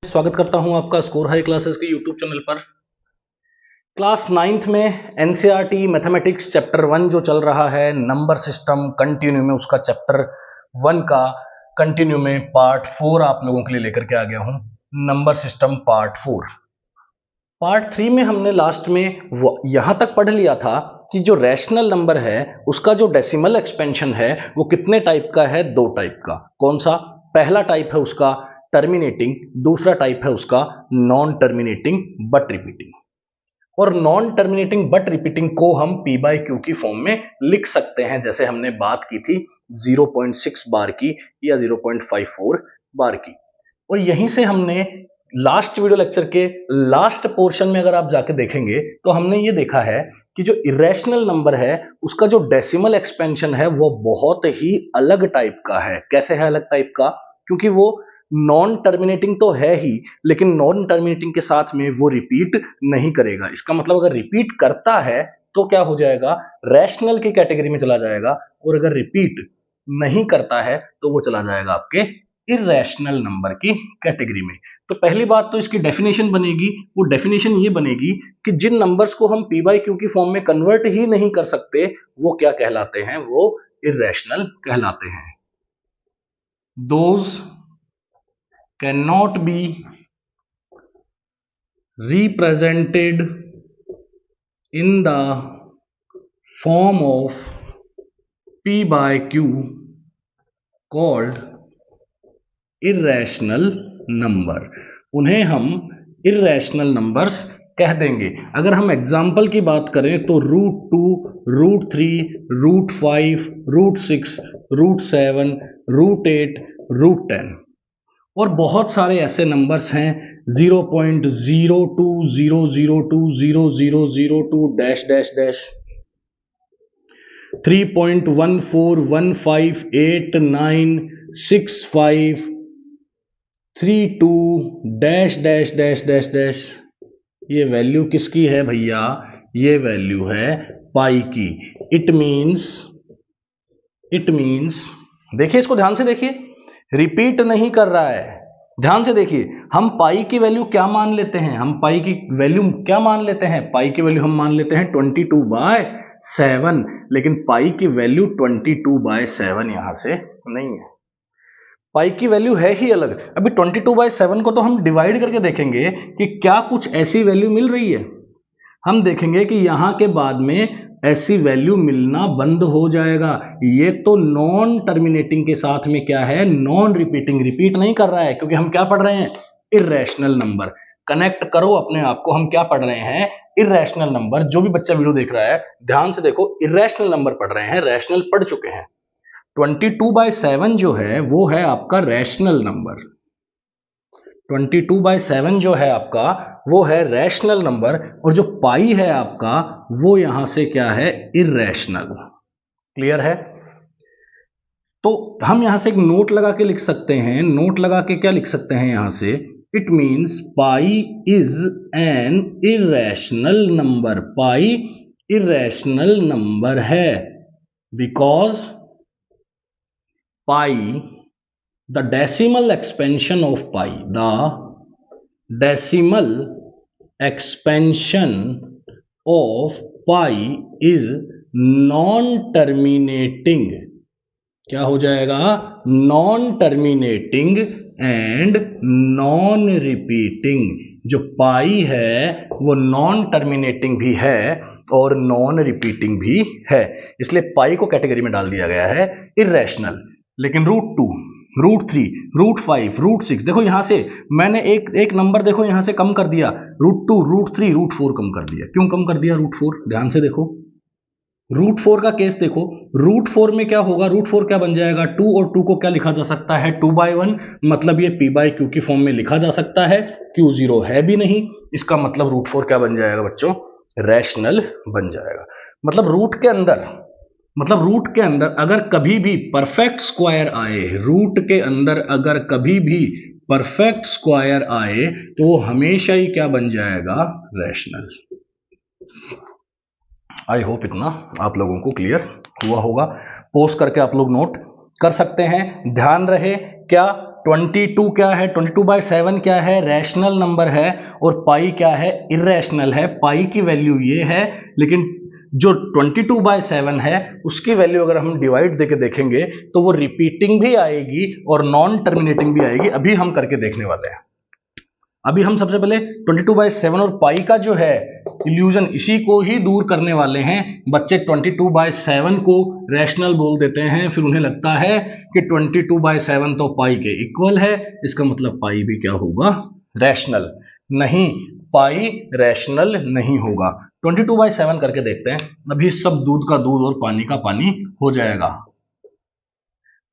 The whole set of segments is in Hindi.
स्वागत करता हूं आपका स्कोर हाई क्लासेस के यूट्यूब चैनल पर। क्लास 9th में एनसीईआरटी मैथमेटिक्स चैप्टर 1 जो चल रहा है नंबर सिस्टम कंटिन्यू में, उसका चैप्टर 1 का कंटिन्यू में पार्ट 4 आप लोगों के लिए लेकर के आ गया हूं। Number system part 4। पार्ट 3 में हमने लास्ट में यहां तक पढ़ लिया था कि जो रैशनल नंबर है उसका जो डेसिमल एक्सपेंशन है वो कितने टाइप का है? 2 टाइप का। कौन सा? पहला टाइप है उसका टर्मिनेटिंग, दूसरा टाइप है उसका नॉन टर्मिनेटिंग बट रिपीटिंग। और नॉन टर्मिनेटिंग बट रिपीटिंग को हम पी बाई क्यू की फॉर्म में लिख सकते हैं, जैसे हमने बात की थी 0.6 बार की या 0.54 बार की। और यहीं से हमने लास्ट वीडियो लेक्चर के लास्ट पोर्शन में अगर आप जाके देखेंगे तो हमने ये देखा है कि जो इरेशनल नंबर है उसका जो डेसिमल एक्सपेंशन है वो बहुत ही अलग टाइप का है। कैसे है अलग टाइप का? क्योंकि वो नॉन टर्मिनेटिंग तो है ही, लेकिन नॉन टर्मिनेटिंग के साथ में वो रिपीट नहीं करेगा। इसका मतलब अगर रिपीट करता है तो क्या हो जाएगा? रैशनल की कैटेगरी में चला जाएगा, और अगर रिपीट नहीं करता है तो वो चला जाएगा आपके इरेशनल नंबर की कैटेगरी में। तो पहली बात तो इसकी डेफिनेशन बनेगी, वो डेफिनेशन ये बनेगी कि जिन नंबर्स को हम पी बाई क्यू की फॉर्म में कन्वर्ट ही नहीं कर सकते वो क्या कहलाते हैं? वो इरेशनल कहलाते हैं। Those cannot be represented in the form of p by q called irrational number। उन्हें हम irrational numbers कह देंगे। अगर हम एग्जाम्पल की बात करें तो √2, √3, √5, √6, √7, √8, √10 और बहुत सारे ऐसे नंबर्स हैं 0.020020002 dash dash dash 3.1415896532 dash dash dash dash dash. ये वैल्यू किसकी है भैया? ये वैल्यू है पाई की। इट मीन्स देखिए, इसको ध्यान से देखिए, रिपीट नहीं कर रहा है। ध्यान से देखिए, हम पाई की वैल्यू क्या मान लेते हैं? पाई की वैल्यू हम मान लेते हैं 22/7, लेकिन पाई की वैल्यू 22/7 यहां से नहीं है। पाई की वैल्यू है ही अलग। अभी 22/7 को तो हम डिवाइड करके देखेंगे कि क्या कुछ ऐसी वैल्यू मिल रही है। हम देखेंगे कि यहां के बाद में ऐसी वैल्यू मिलना बंद हो जाएगा। ये तो नॉन टर्मिनेटिंग के साथ में क्या है? नॉन रिपीटिंग, रिपीट नहीं कर रहा है, क्योंकि हम क्या पढ़ रहे हैं? Irrational number. कनेक्ट करो अपने आप को, हम क्या पढ़ रहे हैं? Irrational number. जो भी बच्चा वीडियो देख रहा है ध्यान से देखो, इरेशनल नंबर पढ़ रहे हैं, रैशनल पढ़ चुके हैं। 22/7 जो है वो है आपका रैशनल नंबर। 22/7 जो है आपका वो है रैशनल नंबर, और जो पाई है आपका वो यहां से क्या है? इरेशनल। क्लियर है? तो हम यहां से एक नोट लगा के लिख सकते हैं। नोट लगा के क्या लिख सकते हैं यहां से? It means pi is an irrational number. Pi irrational number है because pi, the decimal expansion of pi, the decimal expansion of pi is non-terminating। क्या हो जाएगा? non-terminating and non-repeating। जो पाई है वो नॉन टर्मिनेटिंग भी है और नॉन रिपीटिंग भी है, इसलिए पाई को कैटेगरी में डाल दिया गया है इरेशनल। लेकिन √2, √3, √5, √6 देखो यहां से मैंने एक नंबर देखो यहां से कम कर दिया। √2, √3, √4 कम कर दिया। क्यों कम कर दिया √4? ध्यान से देखो, √4 का केस देखो। √4 में क्या होगा? √4 क्या बन जाएगा? 2 और 2 को क्या लिखा जा सकता है? 2/1। मतलब ये p बाई क्यू की फॉर्म में लिखा जा सकता है। क्यू 0 है भी नहीं, इसका मतलब √4 क्या बन जाएगा बच्चों? रैशनल बन जाएगा। मतलब रूट के अंदर अगर कभी भी परफेक्ट स्क्वायर आए, रूट के अंदर अगर कभी भी परफेक्ट स्क्वायर आए तो वो हमेशा ही क्या बन जाएगा? रैशनल। आई होप इतना आप लोगों को क्लियर हुआ होगा। पोस्ट करके आप लोग नोट कर सकते हैं। ध्यान रहे क्या? 22 क्या है, 22/7 क्या है, रैशनल नंबर है, और पाई क्या है, इर्रेशनल है। पाई की वैल्यू ये है, लेकिन जो 22/7 है उसकी वैल्यू अगर हम डिवाइड देके देखेंगे तो वो रिपीटिंग भी आएगी और नॉन टर्मिनेटिंग भी आएगी। अभी हम करके देखने वाले हैं। अभी हम सबसे पहले 22/7 और पाई का जो है इल्यूजन, इसी को ही दूर करने वाले हैं। बच्चे 22/7 को रैशनल बोल देते हैं, फिर उन्हें लगता है कि 22/7 तो पाई के इक्वल है, इसका मतलब पाई भी क्या होगा, रैशनल। नहीं, पाई रैशनल नहीं होगा। 22/7 करके देखते हैं, अभी सब दूध का दूध और पानी का पानी हो जाएगा।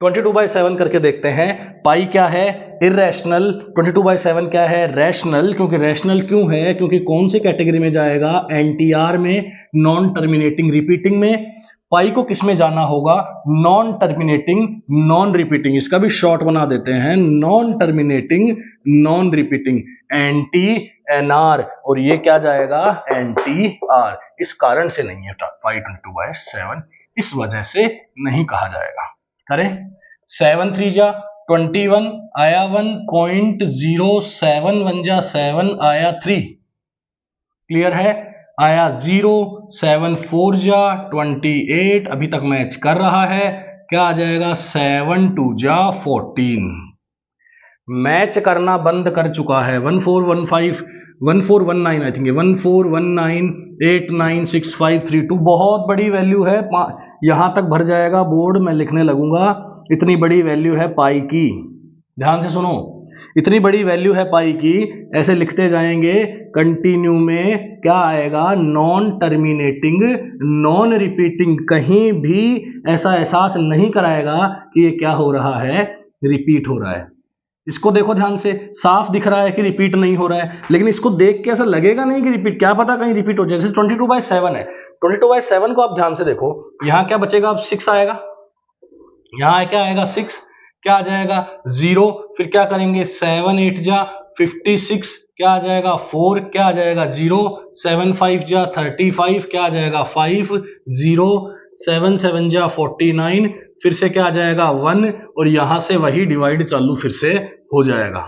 22/7 करके देखते हैं, पाई क्या है, इर्रेशनल। 22/7 क्या है, रैशनल। क्योंकि रैशनल क्यों है, क्योंकि कौन सी कैटेगरी में जाएगा, एनटीआर में, नॉन टर्मिनेटिंग रिपीटिंग में। पाई को किस में जाना होगा, नॉन टर्मिनेटिंग नॉन रिपीटिंग। इसका भी शॉर्ट बना देते हैं, non terminating non repeating, NT NR, और ये क्या जाएगा, एंटी आर। इस कारण से नहीं है पाई 22/7, इस वजह से नहीं कहा जाएगा। करें 7 3 जा 21 आया 1.07 1 जा 7 आया 3, क्लियर है। आया 0 7 4 जा 28, अभी तक मैच कर रहा है। क्या आ जाएगा, 7 2 जा 14, मैच करना बंद कर चुका है। 1415 1419 आई थिंक 1419896532, बहुत बड़ी वैल्यू है। यहां तक भर जाएगा बोर्ड, मैं लिखने लगूंगा। इतनी बड़ी वैल्यू है पाई की, ध्यान से सुनो, इतनी बड़ी वैल्यू है पाई की। ऐसे लिखते जाएंगे, कंटिन्यू में क्या आएगा, नॉन टर्मिनेटिंग नॉन रिपीटिंग। कहीं भी ऐसा एहसास नहीं कराएगा कि ये क्या हो रहा है, रिपीट हो रहा है। इसको देखो ध्यान से, साफ दिख रहा है कि रिपीट नहीं हो रहा है, लेकिन इसको देख के ऐसा लगेगा नहीं कि रिपीट, क्या पता कहीं रिपीट हो जाए। जैसे 22/7 है, 22/7 को आप ध्यान से देखो, यहां क्या बचेगा, अब 6 आएगा, यहां क्या आएगा 6, क्या आ जाएगा 0, फिर क्या करेंगे 7 8 जा 56, क्या आ जाएगा 4, क्या आ जाएगा 0, 7 5 जा 35, क्या आ जाएगा 5 0, 7 7 जा 49, फिर से क्या आ जाएगा 1, और यहां से वही डिवाइड चालू फिर से हो जाएगा।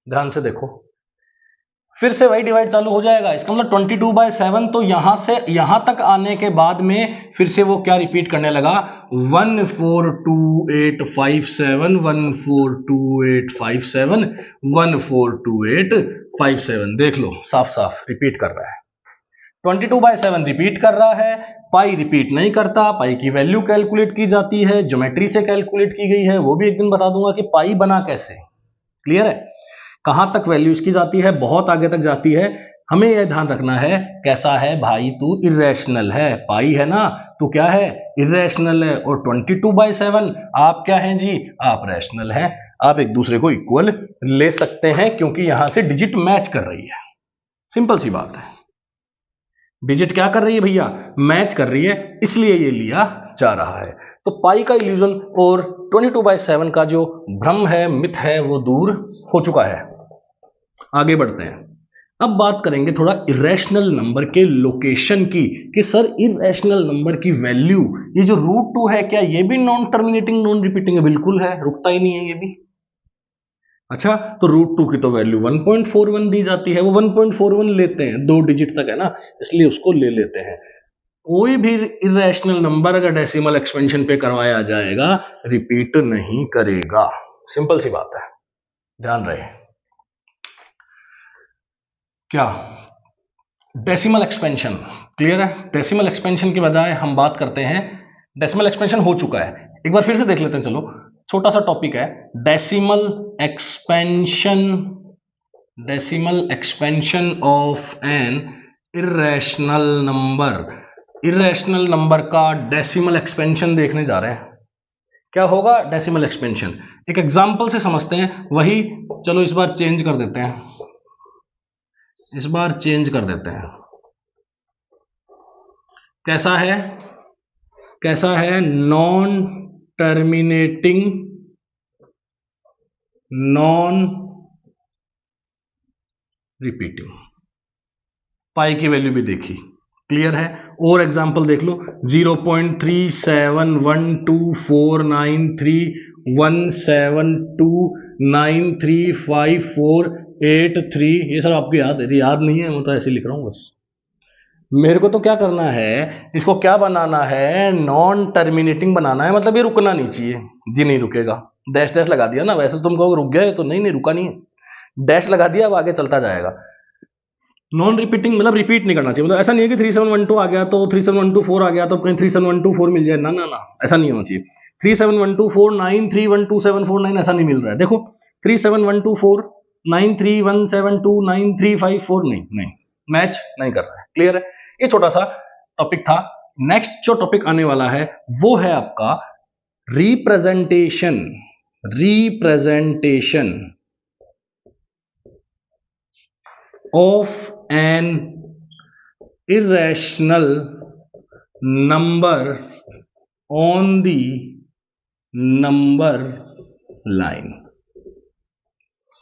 ध्यान से देखो, फिर से वही डिवाइड चालू हो जाएगा। इसका मतलब 22/7 तो यहां से यहां तक आने के बाद में फिर से वो क्या रिपीट करने लगा, 142857 142857 142857। देख लो साफ साफ रिपीट कर रहा है। 22/7 रिपीट कर रहा है, पाई रिपीट नहीं करता। पाई की वैल्यू कैलकुलेट की जाती है, ज्योमेट्री से कैलकुलेट की गई है, वो भी एक दिन बता दूंगा कि पाई बना कैसे, क्लियर है। कहां तक वैल्यू इसकी जाती है, बहुत आगे तक जाती है। हमें यह ध्यान रखना है, कैसा है भाई, तू इर्रेशनल है, पाई है ना, तू क्या है, इर्रेशनल है। और 22/7 आप क्या हैं जी, आप रैशनल हैं। आप एक दूसरे को इक्वल ले सकते हैं, क्योंकि यहां से डिजिट मैच कर रही है। सिंपल सी बात है, डिजिट क्या कर रही है भैया, मैच कर रही है, इसलिए ये लिया जा रहा है। तो पाई का इल्यूजन और 22/7 का जो भ्रम है, मिथ है, वो दूर हो चुका है। आगे बढ़ते हैं, अब बात करेंगे थोड़ा इरेशनल नंबर के लोकेशन की, कि सर इरेशनल नंबर की वैल्यू, ये जो √2 है, क्या ये भी नॉन टर्मिनेटिंग नॉन रिपीटिंग है, बिल्कुल है, रुकता ही नहीं है ये भी। अच्छा, तो √2 की तो वैल्यू 1.41 दी जाती है, वो 1.41 लेते हैं, 2 डिजिट तक है ना, इसलिए उसको ले लेते हैं। कोई भी इरेशनल नंबर अगर डेसिमल एक्सपेंशन पे करवाया जाएगा, रिपीट नहीं करेगा, सिंपल सी बात है, ध्यान रहे। क्या डेसिमल एक्सपेंशन क्लियर है, डेसिमल एक्सपेंशन के बजाय हम बात करते हैं, डेसिमल एक्सपेंशन हो चुका है, एक बार फिर से देख लेते हैं। चलो, छोटा सा टॉपिक है, decimal expansion of N irrational number. Irrational number का डेसिमल एक्सपेंशन देखने जा रहे हैं। क्या होगा डेसिमल एक्सपेंशन, एक एग्जांपल से समझते हैं वही। चलो इस बार चेंज कर देते हैं, कैसा है नॉन टर्मिनेटिंग नॉन रिपीटिंग। पाई की वैल्यू भी देखी, क्लियर है। और एग्जांपल देख लो, 0.371249 3 172935483, ये सब आपको याद नहीं है, मैं तो ऐसे लिख रहा हूँ बस। मेरे को तो क्या करना है, इसको क्या बनाना है, नॉन टर्मिनेटिंग बनाना है, मतलब ये रुकना नहीं चाहिए जी, नहीं रुकेगा। डैश डैश लगा दिया ना, वैसे तुम कहोगे रुक गया है, तो नहीं रुका नहीं है, डैश लगा दिया, अब आगे चलता जाएगा। नॉन रिपीटिंग मतलब रिपीट नहीं करना चाहिए, मतलब ऐसा नहीं है कि 3712 आ गया तो 37124 आ गया तो कहीं 37124 मिल जाए, ना ना ना, ऐसा नहीं होना चाहिए। 371249312749 ऐसा नहीं मिल रहा है, देखो 37124931729354 नहीं, मैच नहीं कर रहा है। क्लियर है, ये छोटा सा टॉपिक था। नेक्स्ट जो टॉपिक आने वाला है वो है आपका representation of an irrational number on the number line।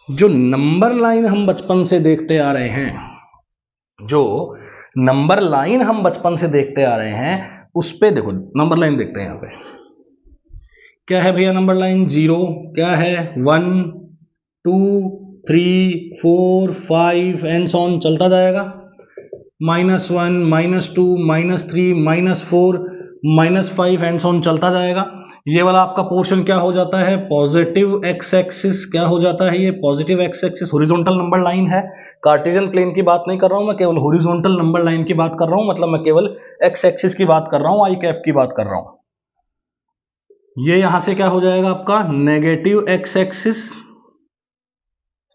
जो नंबर लाइन हम बचपन से देखते आ रहे हैं, उस पे देखो, नंबर लाइन देखते हैं यहां पे क्या है भैया, नंबर लाइन 0 क्या है, 1 2 3 4 5 एंड सो ऑन चलता जाएगा, -1 -2 -3 -4 -5 एंड सो ऑन चलता जाएगा। ये वाला आपका पोर्शन क्या हो जाता है, पॉजिटिव एक्स एक्सिस। क्या हो जाता है ये, positive x axis horizontal number line है। कार्टेशियन प्लेन की बात नहीं कर रहा हूं मैं, केवल हॉरिजॉन्टल नंबर लाइन की बात कर रहा हूं, मतलब मैं केवल एक्स एक्सिस की बात कर रहा हूं, आई कैप की बात कर रहा हूं। ये यहां से क्या हो जाएगा आपका, नेगेटिव एक्स एक्सिस,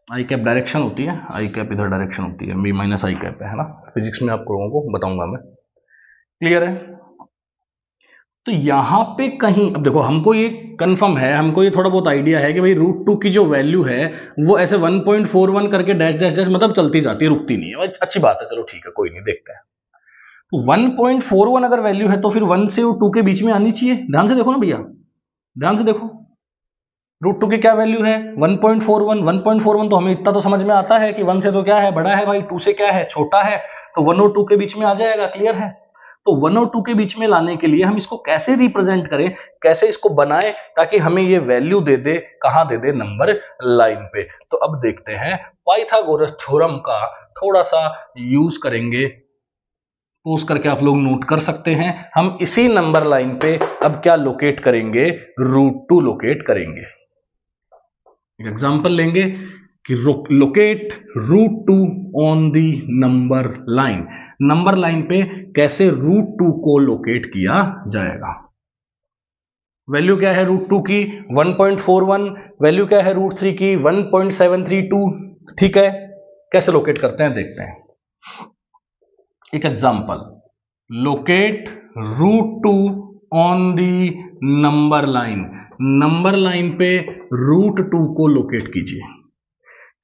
आई कैप डायरेक्शन होती है, आई कैप इधर डायरेक्शन होती है, बी माइनस आई कैप है ना, फिजिक्स में आप लोगों को बताऊंगा मैं। क्लियर है, तो यहां पे कहीं, अब देखो हमको ये कंफर्म है, हमको ये थोड़ा बहुत आइडिया है कि भाई √2 की जो वैल्यू है वो ऐसे 1.41 करके डैश डैश डैश मतलब चलती जाती है, रुकती नहीं है। अच्छी बात है, चलो ठीक है, कोई नहीं, देखते हैं। तो 1.41 अगर वैल्यू है तो फिर 1 से 2 के बीच में आनी चाहिए। ध्यान से देखो ना भैया, ध्यान से देखो, √2 की क्या वैल्यू है, 1.41। 1.41 तो हमें इतना तो समझ में आता है कि 1 से तो क्या है, बड़ा है भाई, 2 से क्या है, छोटा है, तो 1 और 2 के बीच में आ जाएगा। क्लियर है, तो 1 और 2 के बीच में लाने के लिए हम इसको कैसे रिप्रेजेंट करें, कैसे इसको बनाएं ताकि हमें ये वैल्यू दे दे, कहां दे दे, नंबर लाइन पे। तो अब देखते हैं, पाइथागोरस थ्योरम का थोड़ा सा यूज करेंगे, पोज करके आप लोग नोट कर सकते हैं। हम इसी नंबर लाइन पे अब क्या लोकेट करेंगे, √2 लोकेट करेंगे। एक एग्जांपल लेंगे कि locate √2 on the number line. Number line पे कैसे √2 को लोकेट किया जाएगा। वैल्यू क्या है √2 की, 1.41। वैल्यू क्या है √3 की, 1.732। ठीक है, कैसे लोकेट करते हैं देखते हैं। एक example, locate √2 on the number line. Number line पे √2 को लोकेट कीजिए।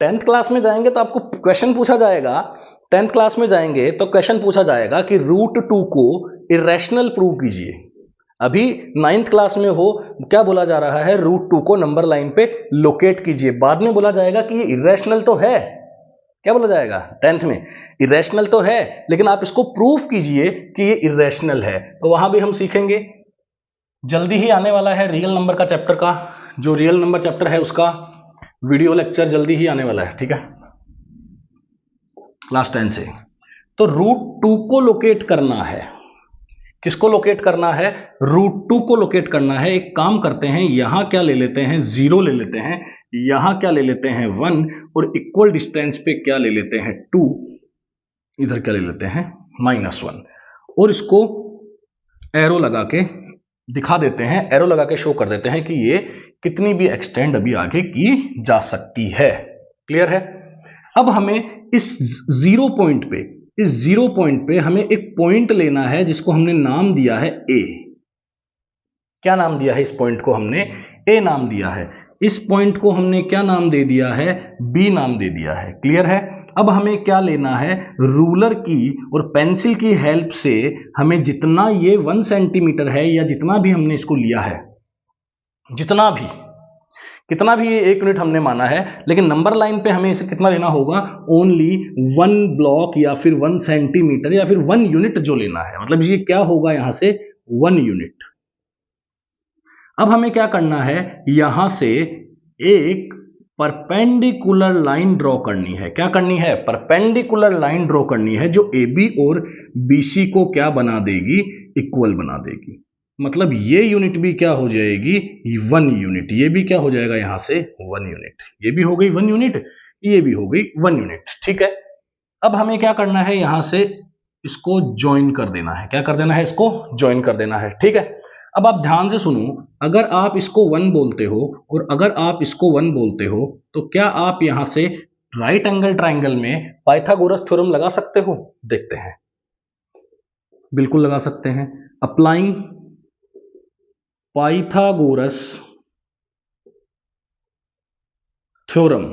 10th क्लास में जाएंगे तो आपको क्वेश्चन पूछा जाएगा, 10th क्लास में जाएंगे तो क्वेश्चन पूछा जाएगा कि √2 को इरेशनल प्रूव कीजिए। अभी 9th क्लास में हो, क्या बोला जा रहा है, √2 को नंबर लाइन पे लोकेट कीजिए। बाद में बोला जाएगा कि ये इरेशनल तो है, क्या बोला जाएगा 10th में, इरेशनल तो है, लेकिन आप इसको प्रूफ कीजिए कि ये इरेशनल है। तो वहां भी हम सीखेंगे। जल्दी ही आने वाला है रियल नंबर का चैप्टर का, जो रियल नंबर चैप्टर है उसका वीडियो लेक्चर जल्दी ही आने वाला है, ठीक है, क्लास 10 से। तो √2 को लोकेट करना है, किसको लोकेट करना है, √2 को लोकेट करना है। एक काम करते हैं, यहां क्या ले लेते हैं, 0 ले लेते हैं, यहां क्या ले लेते हैं 1, और इक्वल डिस्टेंस पे क्या ले लेते हैं 2, इधर क्या ले लेते हैं -1, और इसको एरो लगा के दिखा देते हैं, एरो लगा के शो कर देते हैं कि ये कितनी भी एक्सटेंड अभी आगे की जा सकती है। क्लियर है, अब हमें इस 0 पॉइंट पे, इस 0 पॉइंट पे हमें एक पॉइंट लेना है जिसको हमने नाम दिया है ए। क्या नाम दिया है इस पॉइंट को, हमने ए नाम दिया है। इस पॉइंट को हमने क्या नाम दे दिया है, बी नाम दे दिया है। क्लियर है, अब हमें क्या लेना है, रूलर की और पेंसिल की हेल्प से हमें जितना ये 1 सेंटीमीटर है, या जितना भी हमने इसको लिया है, जितना भी, कितना भी ये 1 यूनिट हमने माना है, लेकिन नंबर लाइन पे हमें इसे कितना लेना होगा, ओनली 1 ब्लॉक या फिर 1 सेंटीमीटर या फिर 1 यूनिट जो लेना है। मतलब ये क्या होगा यहां से 1 यूनिट। अब हमें क्या करना है, यहां से एक परपेंडिकुलर लाइन ड्रॉ करनी है। क्या करनी है? परपेंडिकुलर लाइन ड्रॉ करनी है जो AB और BC को क्या बना देगी? इक्वल बना देगी। मतलब ये यूनिट भी क्या हो जाएगी? 1 यूनिट। ये भी क्या हो जाएगा यहां से? 1 यूनिट। ये भी हो गई 1 यूनिट, ये भी हो गई 1 यूनिट। ठीक है, अब हमें क्या करना है, यहां से इसको ज्वाइन कर देना है। क्या कर देना है? इसको ज्वाइन कर देना है। ठीक है, अब आप ध्यान से सुनो, अगर आप इसको 1 बोलते हो और अगर आप इसको 1 बोलते हो तो क्या आप यहां से राइट एंगल ट्राइंगल में पाइथागोरस थ्योरम लगा सकते हो? देखते हैं। बिल्कुल लगा सकते हैं। Applying Pythagoras theorem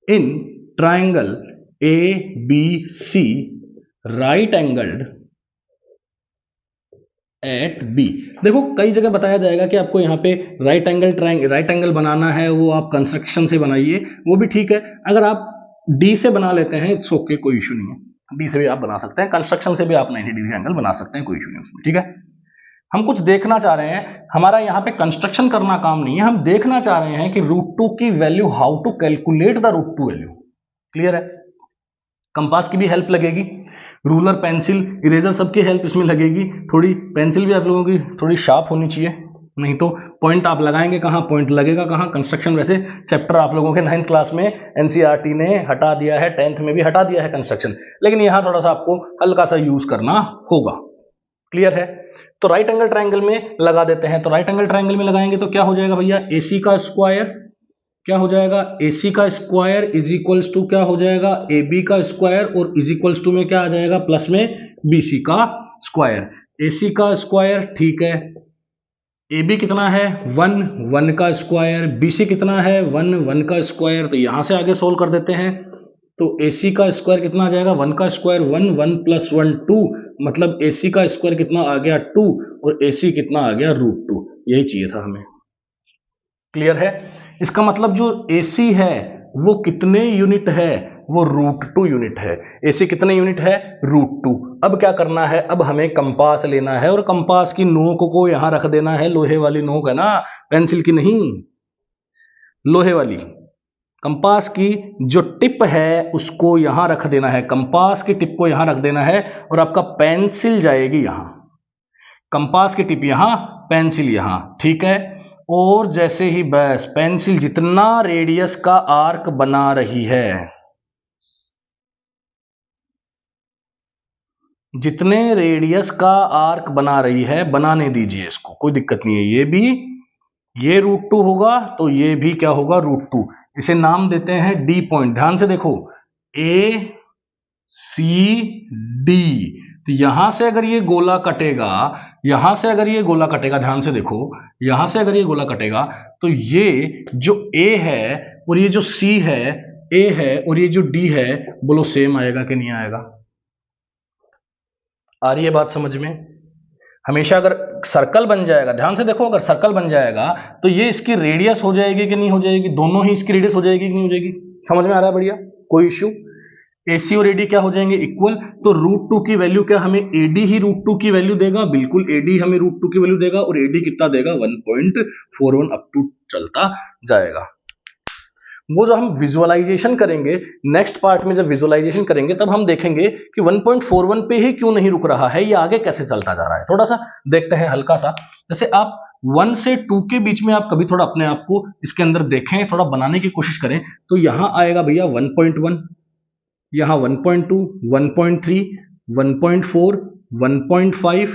in triangle ABC right angled at B. देखो कई जगह बताया जाएगा कि आपको यहाँ पे राइट एंगल बनाना है, वो आप कंस्ट्रक्शन से बनाइए, वो भी ठीक है। अगर आप डी से बना लेते हैं इट्स ओके, कोई इशू नहीं है। डी से भी आप बना सकते हैं, कंस्ट्रक्शन से भी आप 90 डिग्री एंगल बना सकते हैं, कोई इशू नहीं उसमें। ठीक है, हम कुछ देखना चाह रहे हैं, हमारा यहाँ पे कंस्ट्रक्शन करना काम नहीं है, हम देखना चाह रहे हैं कि √2 की value, how to calculate the √2 value. Clear है? कंपास की भी हेल्प लगेगी, रूलर, पेंसिल, इरेजर सबकी हेल्प इसमें लगेगी। थोड़ी पेंसिल भी आप लोगों की थोड़ी शार्प होनी चाहिए, नहीं तो पॉइंट आप लगाएंगे कहाँ, पॉइंट लगेगा कहाँ। कंस्ट्रक्शन वैसे चैप्टर आप लोगों के 9th क्लास में एनसीईआरटी ने हटा दिया है, 10th में भी हटा दिया है कंस्ट्रक्शन, लेकिन यहाँ थोड़ा सा आपको हल्का सा यूज करना होगा। क्लियर है? तो राइट एंगल ट्राइंगल में लगा देते हैं। तो राइट एंगल ट्राइंगल में लगाएंगे तो क्या हो जाएगा भैया? AC का स्क्वायर क्या हो जाएगा? AC का स्क्वायर इज इक्वल्स टू क्या हो जाएगा? AB का स्क्वायर, और इज इक्वल्स टू में क्या आ जाएगा? प्लस में BC का स्क्वायर। AC का स्क्वायर, ठीक है, AB कितना है? 1, 1 का स्क्वायर, BC कितना है? 1, 1 का स्क्वायर। तो यहां से आगे सोल्व कर देते हैं। तो AC का स्क्वायर कितना आ जाएगा? 1 का स्क्वायर 1, 1 प्लस 1 2, मतलब AC का स्क्वायर कितना आ गया? 2, और AC कितना आ गया? √2। यही चाहिए था हमें। क्लियर है? इसका मतलब जो AC है वो कितने यूनिट है? वो √2 यूनिट है। AC कितने यूनिट है? √2। अब क्या करना है? अब हमें कंपास लेना है और कंपास की नोक को यहां रख देना है। लोहे वाली नोक है ना, पेंसिल की नहीं, लोहे वाली। कंपास की जो टिप है उसको यहां रख देना है, कंपास की टिप को यहां रख देना है, और आपका पेंसिल जाएगी यहां। कंपास की टिप यहां, पेंसिल यहां। ठीक है, और जैसे ही बस पेंसिल जितना रेडियस का आर्क बना रही है, जितने रेडियस का आर्क बना रही है बनाने दीजिए इसको, कोई दिक्कत नहीं है। ये भी, ये √2 होगा तो ये भी क्या होगा? √2। इसे नाम देते हैं D पॉइंट। ध्यान से देखो, ACD। तो यहां से अगर ये गोला कटेगा, यहां से अगर ये गोला कटेगा, ध्यान से देखो, यहां से अगर ये गोला कटेगा तो ये जो A है और ये जो C है, A है और ये जो D है, बोलो सेम आएगा कि नहीं आएगा? आ रही है बात समझ में? हमेशा अगर सर्कल बन जाएगा, ध्यान से देखो, अगर सर्कल बन जाएगा तो ये इसकी रेडियस हो जाएगी कि नहीं हो जाएगी? दोनों ही इसकी रेडियस हो जाएगी कि नहीं हो जाएगी? समझ में आ रहा है? बढ़िया, कोई इश्यू? AC और AD क्या हो जाएंगे? इक्वल। तो √2 की वैल्यू क्या हमें AD ही √2 की वैल्यू देगा? बिल्कुल, AD हमें √2 की वैल्यू देगा, और AD कितना देगा? 1.41 अप टू चलता जाएगा। वो जो हम विजुअलाइजेशन करेंगे नेक्स्ट पार्ट में, जब विजुअलाइजेशन करेंगे तब हम देखेंगे कि 1.41 पे ही क्यों नहीं रुक रहा है, ये आगे कैसे चलता जा रहा है। थोड़ा सा देखते हैं हल्का सा। जैसे आप 1 से 2 के बीच में आप कभी थोड़ा अपने आप को इसके अंदर देखें, थोड़ा बनाने की कोशिश करें, तो यहां आएगा भैया 1.1, यहां 1.2, 1.3, 1.4, 1.5,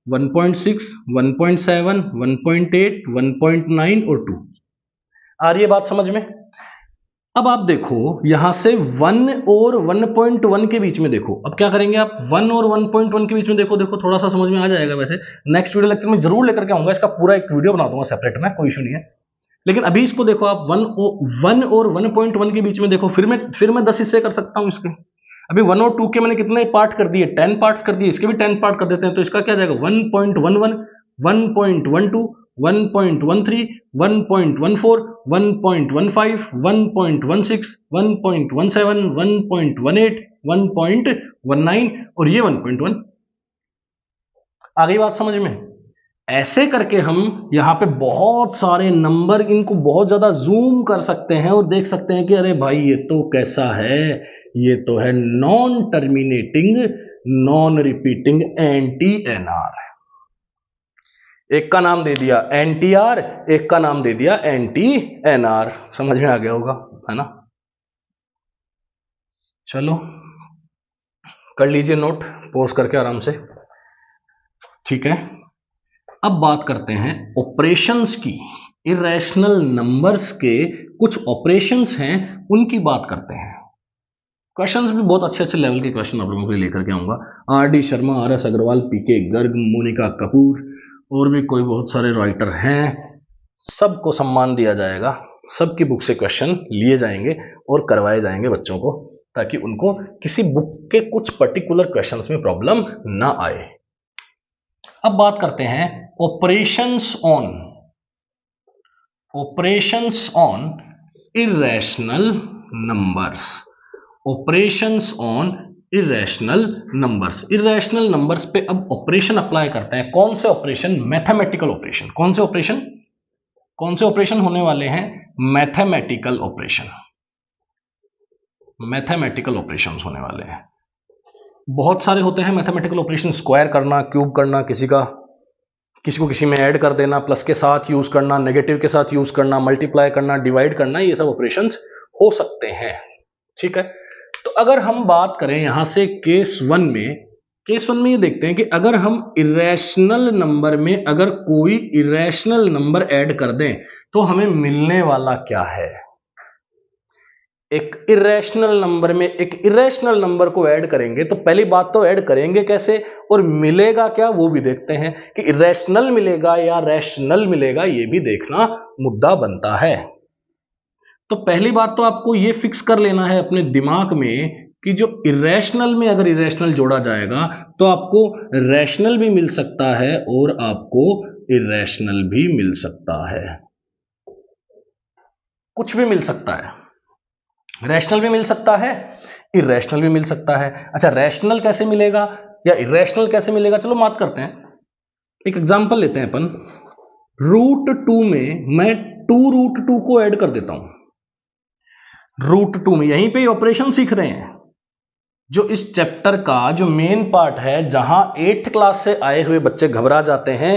1.6, 1.7, 1.8, 1.9 और 2। आ रही है बात समझ में? अब आप देखो यहां से 1 और 1.1 के बीच में देखो। अब क्या करेंगे आप? 1 और 1.1 के बीच में देखो, देखो थोड़ा सा समझ में आ जाएगा। वैसे नेक्स्ट वीडियो लेक्चर में जरूर लेकर के आऊंगा, इसका पूरा एक वीडियो बना दूंगा सेपरेट में, कोई इशू नहीं है। लेकिन अभी इसको देखो आप, 1 और 1.1 के बीच में देखो। फिर मैं 10 हिस्से कर सकता हूं इसके। अभी 1 और 2 के मैंने कितने पार्ट कर दिए? 10 पार्ट्स कर दिए। इसके भी 10 पार्ट कर देते हैं, तो इसका क्या जाएगा? 1.11, 1.12, 1.13, 1.14, 1.15, 1.16, 1.17, 1.18, 1.19 और ये 1.1। आ गई बात समझ में? ऐसे करके हम यहाँ पे बहुत सारे नंबर, इनको बहुत ज्यादा जूम कर सकते हैं और देख सकते हैं कि अरे भाई ये तो कैसा है, ये तो है non terminating non repeating NT NR. एक का नाम दे दिया एनटीआर, एक का नाम दे दिया एंटी एनआर। समझ में आ गया होगा, है ना? चलो कर लीजिए नोट, पॉज करके आराम से। ठीक है, अब बात करते हैं ऑपरेशंस की। इरेशनल नंबर्स के कुछ ऑपरेशंस हैं, उनकी बात करते हैं। क्वेश्चंस भी बहुत अच्छे अच्छे लेवल के क्वेश्चन आप लोगों के लिए लेकर के आऊंगा। R D Sharma, R S Agarwal, PK Garg, Monika Kapoor और भी कोई बहुत सारे राइटर हैं, सबको सम्मान दिया जाएगा, सबकी बुक से क्वेश्चन लिए जाएंगे और करवाए जाएंगे बच्चों को, ताकि उनको किसी बुक के कुछ पर्टिकुलर क्वेश्चंस में प्रॉब्लम ना आए। अब बात करते हैं operations on irrational numbers. Operations on irrational numbers. Irrational numbers पे अब ऑपरेशन अप्लाई करते हैं। कौन से ऑपरेशन? Mathematical operation. कौन से ऑपरेशन होने वाले हैं? मैथमेटिकल ऑपरेशंस होने वाले हैं। बहुत सारे होते हैं मैथमेटिकल ऑपरेशन। स्क्वायर करना, क्यूब करना, किसी को किसी में ऐड कर देना, प्लस के साथ यूज करना, नेगेटिव के साथ यूज करना, मल्टीप्लाई करना, डिवाइड करना, ये सब ऑपरेशंस हो सकते हैं। ठीक है, तो अगर हम बात करें यहां से केस वन में ये देखते हैं कि अगर हम इरेशनल नंबर में अगर कोई इरेशनल नंबर ऐड कर दें तो हमें मिलने वाला क्या है। एक इरेशनल नंबर में एक इरेशनल नंबर को ऐड करेंगे तो पहली बात तो ऐड करेंगे कैसे और मिलेगा क्या वो भी देखते हैं कि इरेशनल मिलेगा या रैशनल मिलेगा, ये भी देखना मुद्दा बनता है। तो पहली बात तो आपको ये फिक्स कर लेना है अपने दिमाग में कि जो इरेशनल में अगर इरेशनल जोड़ा जाएगा तो आपको रैशनल भी मिल सकता है और आपको इरेशनल भी मिल सकता है, कुछ भी मिल सकता है। रैशनल भी मिल सकता है, इरेशनल भी मिल सकता है। अच्छा, रैशनल कैसे मिलेगा या इरेशनल कैसे मिलेगा, चलो बात करते हैं। एक एग्जांपल लेते हैं अपन। √2 में मैं 2√2 को ऐड कर देता हूं। √2 में यहीं पे ऑपरेशन सीख रहे हैं। जो इस चैप्टर का जो मेन पार्ट है, जहां 8th क्लास से आए हुए बच्चे घबरा जाते हैं,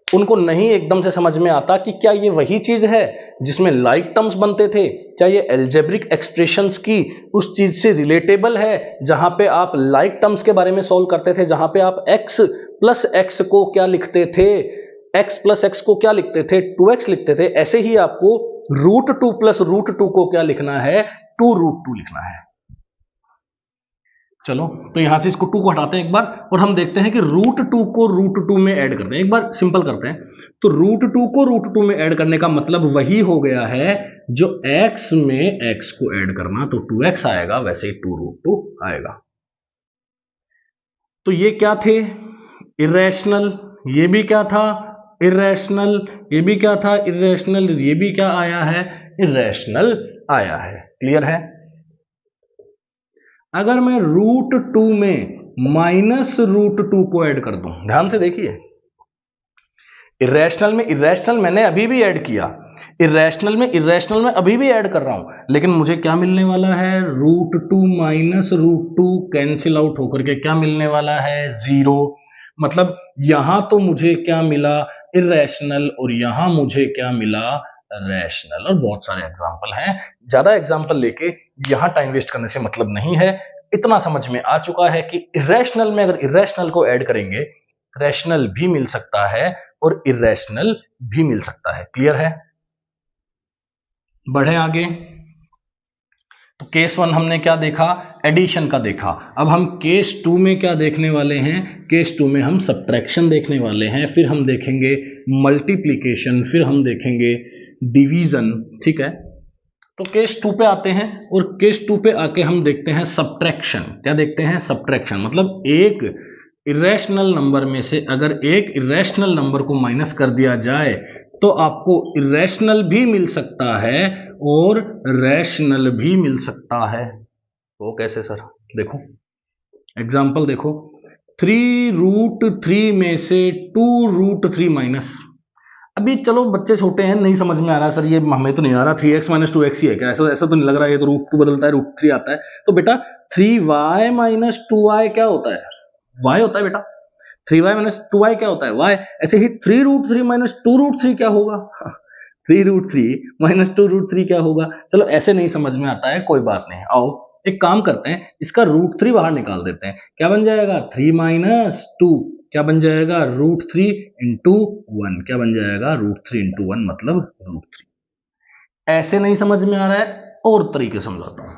उनको नहीं एकदम से समझ में आता कि क्या ये वही चीज है जिसमें लाइक टर्म्स बनते थे, क्या ये एल्जेब्रिक एक्सप्रेशंस की उस चीज से रिलेटेबल है जहां पे आप लाइक टर्म्स के बारे में सॉल्व करते थे, जहां पे आप x प्लस एक्स को क्या लिखते थे, x प्लस एक्स को क्या लिखते थे, 2x लिखते थे। ऐसे ही आपको √2 प्लस √2 को क्या लिखना है, 2√2 लिखना है। चलो तो यहां से इसको 2 को हटाते हैं एक बार और हम देखते हैं कि √2 को √2 में ऐड करते हैं। एक बार सिंपल करते हैं, तो √2 को √2 में ऐड करने का मतलब वही हो गया है जो x में x को ऐड करना, तो 2x आएगा, वैसे ही 2√2 आएगा। तो ये क्या थे, इरेशनल। ये भी क्या था, इरेशनल। ये भी क्या था, इरेशनल। ये भी क्या आया है, इरेशनल आया है। क्लियर है? अगर मैं √2 में -√2 को ऐड कर दूं, ध्यान से देखिए, इरेशनल में इरेशनल मैंने अभी भी ऐड किया, इरेशनल में इरेशनल में अभी भी ऐड कर रहा हूं, लेकिन मुझे क्या मिलने वाला है, √2 - √2 कैंसिल आउट होकर के क्या मिलने वाला है, 0। मतलब यहां तो मुझे क्या मिला, इरेशनल, और यहां मुझे क्या मिला, रैशनल। और बहुत सारे एग्जाम्पल हैं, ज्यादा एग्जाम्पल लेके यहां टाइम वेस्ट करने से मतलब नहीं है। इतना समझ में आ चुका है कि इरेशनल में अगर इरेशनल को ऐड करेंगे, रैशनल भी मिल सकता है और इरेशनल भी मिल सकता है। क्लियर है? बढ़े आगे। तो केस 1 हमने क्या देखा, एडिशन का देखा। अब हम केस 2 में क्या देखने वाले हैं, केस 2 में हम सब्ट्रैक्शन देखने वाले हैं, फिर हम देखेंगे मल्टीप्लिकेशन, फिर हम देखेंगे डिवीजन। ठीक है, तो केस 2 पे आते हैं और केस 2 पे आके हम देखते हैं सब्ट्रैक्शन। क्या देखते हैं, सब्ट्रैक्शन। मतलब एक इरेशनल नंबर में से अगर एक इरेशनल नंबर को माइनस कर दिया जाए तो आपको इरेशनल भी मिल सकता है और रैशनल भी मिल सकता है। वो कैसे सर, देखो एग्जाम्पल देखो। 3√3 में से 2√3 माइनस, अभी चलो बच्चे छोटे हैं, नहीं समझ में आ रहा सर, ये हमें तो नहीं आ रहा 3x माइनस 2x ही है क्या, ऐसा ऐसा तो नहीं लग रहा, ये तो √2 बदलता है √3 आता है, तो बेटा 3y माइनस 2y क्या होता है, y होता है बेटा, 3y माइनस 2y क्या होता है, y। ऐसे ही 3√3 माइनस 2√3 क्या होगा, 3√3 माइनस 2√3 क्या होगा। चलो ऐसे नहीं समझ में आता है, कोई बात नहीं, आओ एक काम करते हैं, इसका √3 बाहर निकाल देते हैं, क्या बन जाएगा 3 माइनस 2, क्या बन जाएगा √3 इंटू 1, क्या बन जाएगा √3 इंटू 1 मतलब √3। ऐसे नहीं समझ में आ रहा है, और तरीके समझाता हूं।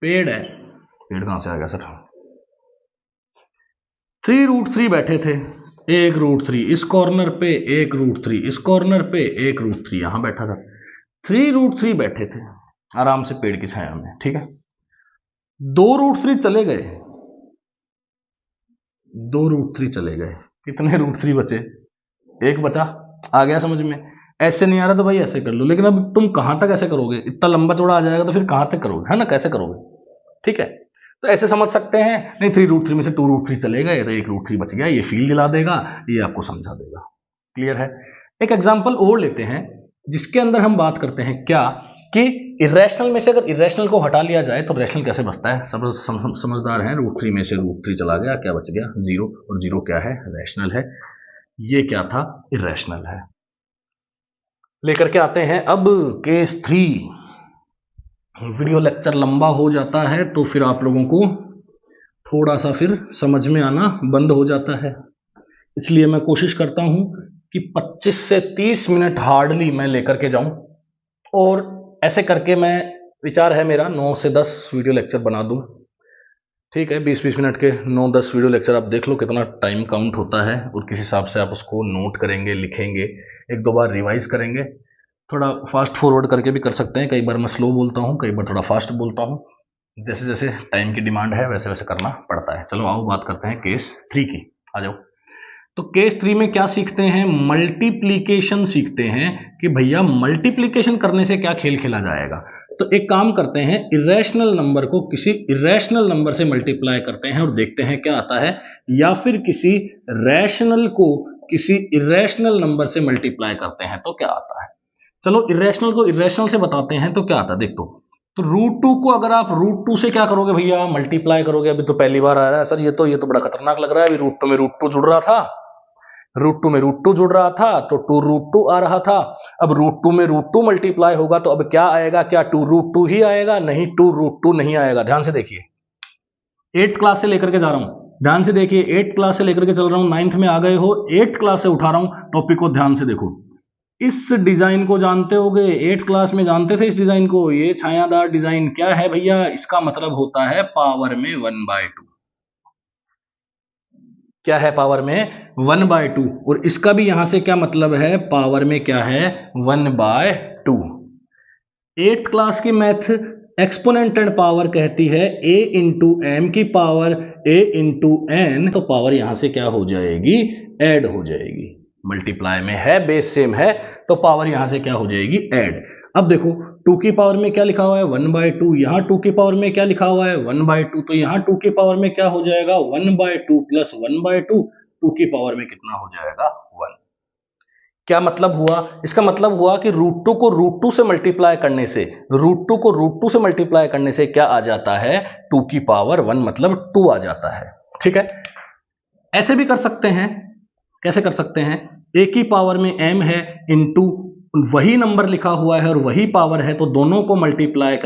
पेड़ है, पेड़ कहां से आ गया सर, 3√3 बैठे थे, 1√3 इस कॉर्नर पे, 1√3 इस कॉर्नर पे, 1√3 यहां बैठा था, 3√3 बैठे थे आराम से पेड़ की छाया में, ठीक है। 2√3 चले गए, 2√3 चले गए, कितने √3 बचे, एक बचा, आ गया समझ में। ऐसे नहीं आ रहा तो भाई ऐसे कर लो, लेकिन अब तुम कहां तक ऐसे करोगे, इतना लंबा चौड़ा आ जाएगा तो फिर कहां तक करोगे, है ना, कैसे करोगे, ठीक है। तो ऐसे समझ सकते हैं, नहीं 3√3 में से 2√3 चले गए तो 1√3 बच गया, ये फील दिला देगा, ये आपको समझा देगा, क्लियर है। एक एग्जाम्पल और लेते हैं जिसके अंदर हम बात करते हैं क्या कि इरेशनल में से अगर इरेशनल को हटा लिया जाए तो रेशनल कैसे बचता है, सब समझदार हैं, √3 में से √3 चला गया, क्या बच गया 0, और 0 क्या है, रैशनल है, ये क्या था, इरेशनल है। लेकर के आते हैं अब केस 3। वीडियो लेक्चर लंबा हो जाता है तो फिर आप लोगों को थोड़ा सा फिर समझ में आना बंद हो जाता है, इसलिए मैं कोशिश करता हूं कि 25 से 30 मिनट हार्डली मैं लेकर के जाऊं, और ऐसे करके मैं, विचार है मेरा 9 से 10 वीडियो लेक्चर बना दूं, ठीक है। 20-20 मिनट के 9-10 वीडियो लेक्चर, आप देख लो कितना टाइम काउंट होता है, और किस हिसाब से आप उसको नोट करेंगे, लिखेंगे, एक दो बार रिवाइज करेंगे, थोड़ा फास्ट फॉरवर्ड करके भी कर सकते हैं, कई बार मैं स्लो बोलता हूँ, कई बार थोड़ा फास्ट बोलता हूँ, जैसे जैसे टाइम की डिमांड है वैसे वैसे करना पड़ता है। चलो आओ बात करते हैं केस 3 की, आ जाओ। तो केस 3 में क्या सीखते हैं, मल्टीप्लीकेशन सीखते हैं, कि भैया मल्टीप्लीकेशन करने से क्या खेल खेला जाएगा। तो एक काम करते हैं, इरेशनल नंबर को किसी इरेशनल नंबर से मल्टीप्लाई करते हैं और देखते हैं क्या आता है, या फिर किसी रैशनल को किसी इरेशनल नंबर से मल्टीप्लाई करते हैं तो क्या आता है। चलो इरेशनल को इरेशनल से बताते हैं तो क्या आता है, देखो तो √2 को अगर आप √2 से क्या करोगे भैया, मल्टीप्लाई करोगे। अभी तो पहली बार आ रहा है सर, ये तो बड़ा खतरनाक लग रहा है, अभी √2 में √2 जुड़ रहा था, √2 में √2 जुड़ रहा था तो 2√2 आ रहा था, अब √2 में √2 मल्टीप्लाई होगा तो अब क्या आएगा, क्या 2√2 ही आएगा, नहीं 2√2 नहीं आएगा। ध्यान से देखिए, 8th क्लास से लेकर के जा रहा हूं, ध्यान से देखिए, 8th क्लास से लेकर के चल रहा हूं, 9th में आ गए हो, 8th क्लास से उठा रहा हूं टॉपिक को, ध्यान से देखो। इस डिजाइन को जानते होगे, 8th क्लास में जानते थे इस डिजाइन को, ये छायादार डिजाइन क्या है भैया, इसका मतलब होता है पावर में 1/2, क्या है पावर में 1/2, और इसका भी यहां से क्या मतलब है, पावर में क्या है 1/2। 8th क्लास की मैथ एक्सपोनेंट एंड पावर कहती है a इंटू एम की पावर a इंटू एन, तो पावर यहां से क्या हो जाएगी, ऐड हो जाएगी, मल्टीप्लाई में है, बेस सेम है, तो पावर यहां से क्या हो जाएगी, ऐड। अब देखो 2 की पावर में क्या लिखा हुआ है 1/2, यहां 2 की पावर में क्या लिखा हुआ है 1/2, तो यहां 2 की पावर में क्या हो जाएगा 1/2 प्लस 1/2, 2 की पावर में कितना हो जाएगा 1। क्या मतलब हुआ, इसका मतलब हुआ कि √2 को √2 से मल्टीप्लाई करने से, √2 को √2 से मल्टीप्लाई करने से क्या आ जाता है, 2 की पावर 1 मतलब 2 आ जाता है, ठीक है। ऐसे भी कर सकते हैं, कैसे कर सकते हैं, a की पावर में m है इंटू वही नंबर लिखा हुआ है और वही पावर है, तो दोनों को मल्टीप्लाई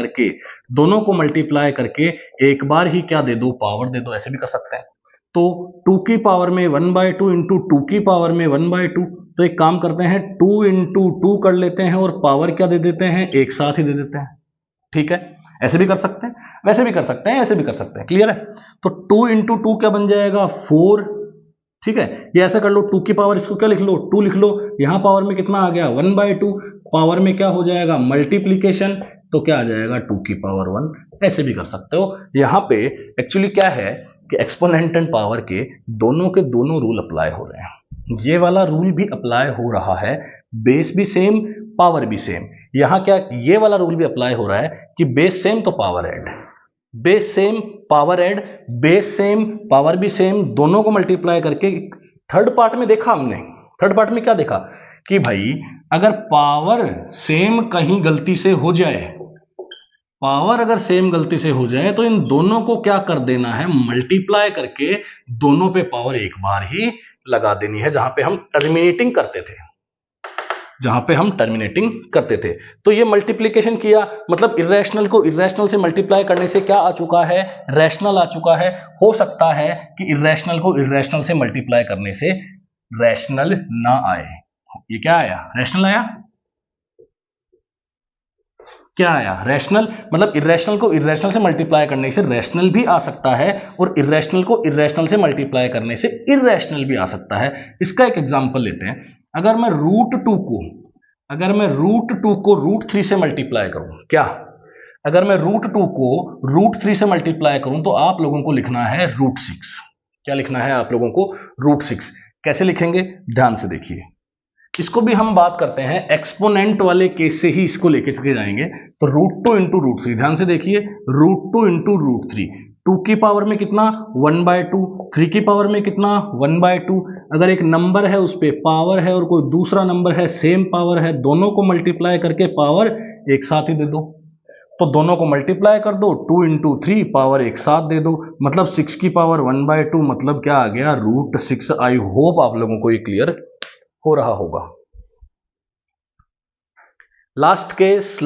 करके एक बार ही क्या दे दो, पावर दे दो, ऐसे भी कर सकते हैं। तो 2 की पावर में 1/2 इंटू 2 की पावर में 1/2, तो एक काम करते हैं 2 इंटू 2 कर लेते हैं और पावर क्या दे देते हैं, एक साथ ही दे देते हैं, ठीक है। ऐसे भी कर सकते हैं, वैसे भी कर सकते हैं, ऐसे भी कर सकते हैं, क्लियर है। तो 2 इंटू 2 क्या बन जाएगा 4, ठीक है। ये ऐसा कर लो, 2 की पावर इसको क्या लिख लो 2 लिख लो, यहां पावर में कितना आ गया 1/2, पावर में क्या हो जाएगा मल्टीप्लीकेशन, तो क्या आ जाएगा 2 की पावर 1। ऐसे भी कर सकते हो। यहां पे एक्चुअली क्या है कि एक्सपोनेंट एंड पावर के दोनों रूल अप्लाई हो रहे हैं, ये वाला रूल भी अप्लाई हो रहा है, बेस भी सेम पावर भी सेम। यहां क्या ये वाला रूल भी अप्लाई हो रहा है कि बेस सेम तो power add, base same, power add, base same, power भी सेम, दोनों को मल्टीप्लाई करके। थर्ड पार्ट में देखा हमने, थर्ड पार्ट में क्या देखा कि भाई अगर पावर सेम कहीं गलती से हो जाए, पावर अगर सेम गलती से हो जाए तो इन दोनों को क्या कर देना है, मल्टीप्लाई करके दोनों पे पावर एक बार ही लगा देनी है, जहां पे हम टर्मिनेटिंग करते थे, जहां पे हम टर्मिनेटिंग करते थे। तो ये मल्टीप्लीकेशन किया, मतलब इरेशनल को इरेशनल से मल्टीप्लाई करने से क्या आ चुका है, रैशनल आ चुका है। हो सकता है कि इरेशनल को इरेशनल से मल्टीप्लाई करने से रैशनल ना आए। ये क्या आया, रैशनल आया, क्या आया, रैशनल। मतलब इरेशनल को इरेशनल से मल्टीप्लाई करने से रैशनल भी आ सकता है और इरेशनल को इरेशनल से मल्टीप्लाई करने से इरेशनल भी आ सकता है। इसका एक एग्जांपल लेते हैं। अगर मैं रूट टू को रूट थ्री से मल्टीप्लाई करूं, क्या, अगर मैं रूट टू को रूट थ्री से मल्टीप्लाई करूं तो आप लोगों को लिखना है रूट सिक्स। क्या लिखना है आप लोगों को, रूट सिक्स। कैसे लिखेंगे, ध्यान से देखिए। इसको भी हम बात करते हैं एक्सपोनेंट वाले केस से ही इसको लेके चले जाएंगे। तो root two into root three, ध्यान से देखिए, root two into root three, two की पावर में कितना, 1/2, थ्री की पावर में कितना, 1/2। अगर एक नंबर है उस पर पावर है और कोई दूसरा नंबर है सेम पावर है, दोनों को मल्टीप्लाई करके पावर एक साथ ही दे दो। तो दोनों को मल्टीप्लाई कर दो, 2 इंटू थ्री, पावर एक साथ दे दो, मतलब 6 की पावर 1/2, मतलब क्या आ गया, रूट 6। आई होप आप लोगों को ये क्लियर हो रहा होगा। लास्ट केस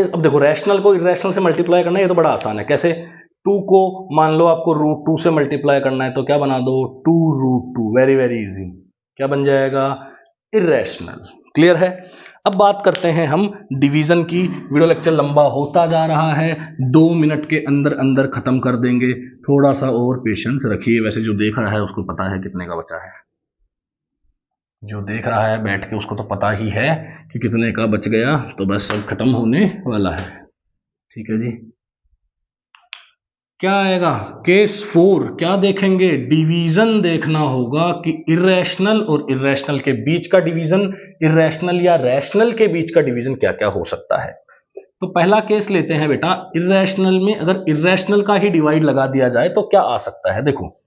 अब देखो, रैशनल को इरेशनल से मल्टीप्लाई करना है, ये तो बड़ा आसान है। कैसे, 2 को मान लो आपको रूट 2 से मल्टीप्लाई करना है, तो क्या बना दो, 2 रूट 2, वेरी वेरी इजी। क्या बन जाएगा, इरेशनल। क्लियर है। अब बात करते हैं हम डिवीजन की। वीडियो लेक्चर लंबा होता जा रहा है, 2 मिनट के अंदर अंदर खत्म कर देंगे, थोड़ा सा और पेशेंस रखिए। वैसे जो देख रहा है उसको पता है कितने का बचा है, जो देख रहा है बैठ के उसको तो पता ही है कि कितने का बच गया। तो बस सब खत्म होने वाला है, ठीक है जी। क्या आएगा, केस 4 क्या देखेंगे, डिवीजन देखना होगा कि इरेशनल और इरेशनल के बीच का डिवीजन, इरेशनल या रैशनल के बीच का डिवीजन क्या क्या हो सकता है। तो पहला केस लेते हैं बेटा, इरेशनल में अगर इरेशनल का ही डिवाइड लगा दिया जाए तो क्या आ सकता है। देखो,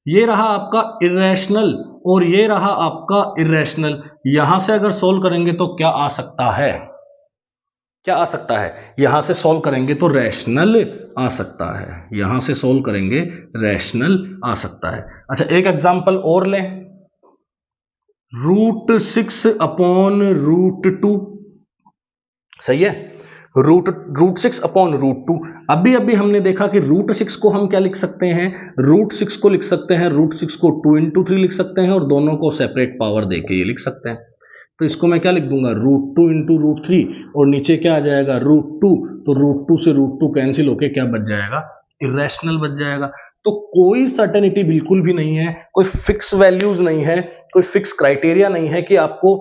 ये रहा आपका इरेशनल और ये रहा आपका इरेशनल, यहां से अगर सोल्व करेंगे तो क्या आ सकता है, क्या आ सकता है, यहां से सोल्व करेंगे तो रैशनल आ सकता है, यहां से सोल्व करेंगे रैशनल आ सकता है। अच्छा, एक एग्जांपल और लें, रूट 6 अपॉन रूट 2, सही है, रूट 6 अपॉन रूट 2। अभी हमने देखा कि रूट 6 को हम क्या लिख सकते हैं, रूट 6 को लिख सकते हैं, रूट 6 को 2 इंटू 3 लिख सकते हैं और दोनों को सेपरेट पावर देके ये लिख सकते हैं। तो इसको मैं क्या लिख दूंगा, रूट 2 इंटू रूट 3 और नीचे क्या आ जाएगा, रूट 2। तो रूट 2 से रूट 2 कैंसिल होके क्या बच जाएगा, इरेशनल बच जाएगा। तो कोई सर्टेनिटी बिल्कुल भी नहीं है, कोई फिक्स वैल्यूज नहीं है, कोई फिक्स क्राइटेरिया नहीं है कि आपको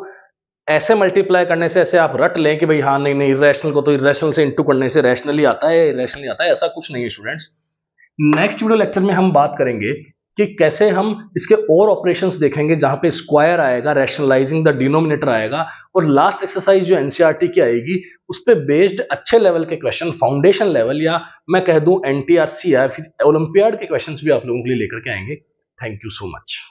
ऐसे मल्टीप्लाई करने से ऐसे आप रट लें कि भाई हाँ नहीं इरेशनल को तो इरेशनल से इंटू करने से रैशनली आता है, इरेशनली आता है, ऐसा कुछ नहीं है स्टूडेंट्स। नेक्स्ट वीडियो लेक्चर में हम बात करेंगे कि कैसे हम इसके और ऑपरेशंस देखेंगे जहां पे स्क्वायर आएगा, रैशनलाइजिंग द डिनोमिनेटर आएगा, और लास्ट एक्सरसाइज जो एनसीईआरटी की आएगी उस पे बेस्ड अच्छे लेवल के क्वेश्चन, फाउंडेशन लेवल या मैं कह दूं एनटीआरसी या फिर ओलंपियाड के क्वेश्चंस भी आप लोगों के लिए लेकर के आएंगे। Thank you so much.